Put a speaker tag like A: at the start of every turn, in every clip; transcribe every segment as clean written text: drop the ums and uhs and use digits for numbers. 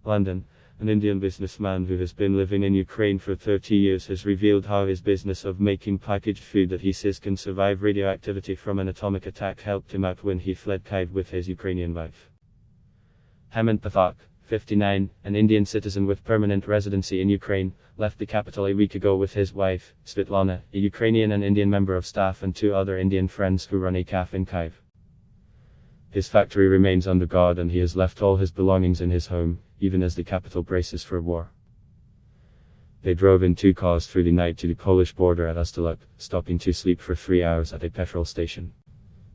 A: London, an Indian businessman who has been living in Ukraine for 30 years has revealed how his business of making packaged food that he says can survive radioactivity from an atomic attack helped him out when he fled Kyiv with his Ukrainian wife. Hemant Pathak, 59, an Indian citizen with permanent residency in Ukraine, left the capital a week ago with his wife, Svetlana, a Ukrainian and Indian member of staff, and 2 other Indian friends who run a cafe in Kyiv. His factory remains under guard and he has left all his belongings in his home, even as the capital braces for war. They drove in 2 cars through the night to the Polish border at Ustoluk, stopping to sleep for 3 hours at a petrol station.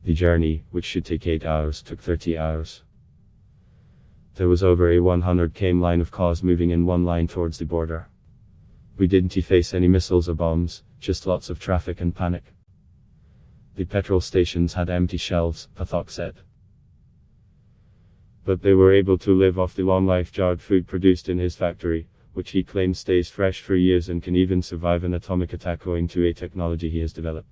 A: The journey, which should take 8 hours, took 30 hours. There was over a 100 km line of cars moving in one line towards the border. We didn't face any missiles or bombs, just lots of traffic and panic. The petrol stations had empty shelves, Pathak said. But they were able to live off the long-life jarred food produced in his factory, which he claims stays fresh for years and can even survive an atomic attack owing to a technology he has developed.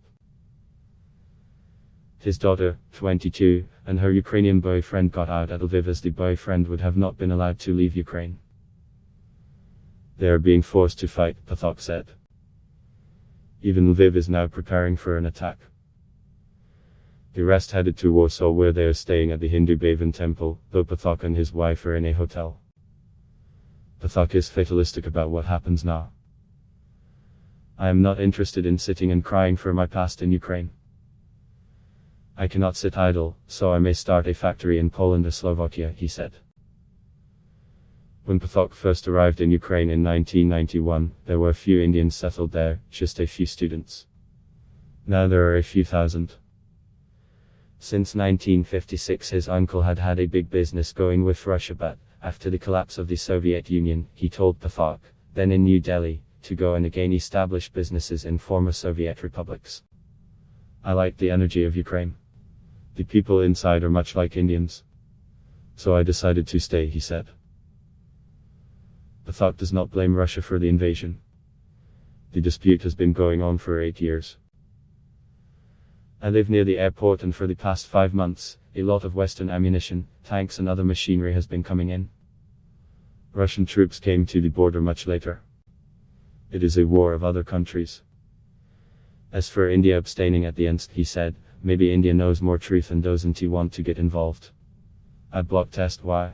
A: His daughter, 22, and her Ukrainian boyfriend got out at Lviv as the boyfriend would have not been allowed to leave Ukraine. They are being forced to fight, Pathak said. Even Lviv is now preparing for an attack. The rest headed to Warsaw where they are staying at the Hindu Bhavan temple, though Pathak and his wife are in a hotel. Pathak is fatalistic about what happens now. I am not interested in sitting and crying for my past in Ukraine. I cannot sit idle, so I may start a factory in Poland or Slovakia, he said. When Pathak first arrived in Ukraine in 1991, there were few Indians settled there, just a few students. Now there are a few thousand. Since 1956 his uncle had had a big business going with Russia, but, after the collapse of the Soviet Union, he told Pathak, then in New Delhi, to go and again establish businesses in former Soviet republics. I like the energy of Ukraine. The people inside are much like Indians. So I decided to stay, he said. Pathak does not blame Russia for the invasion. The dispute has been going on for 8 years. I live near the airport and for the past 5 months, a lot of Western ammunition, tanks and other machinery has been coming in. Russian troops came to the border much later. It is a war of other countries. As for India abstaining at the end, he said, maybe India knows more truth and doesn't want to get involved. I'd block test why.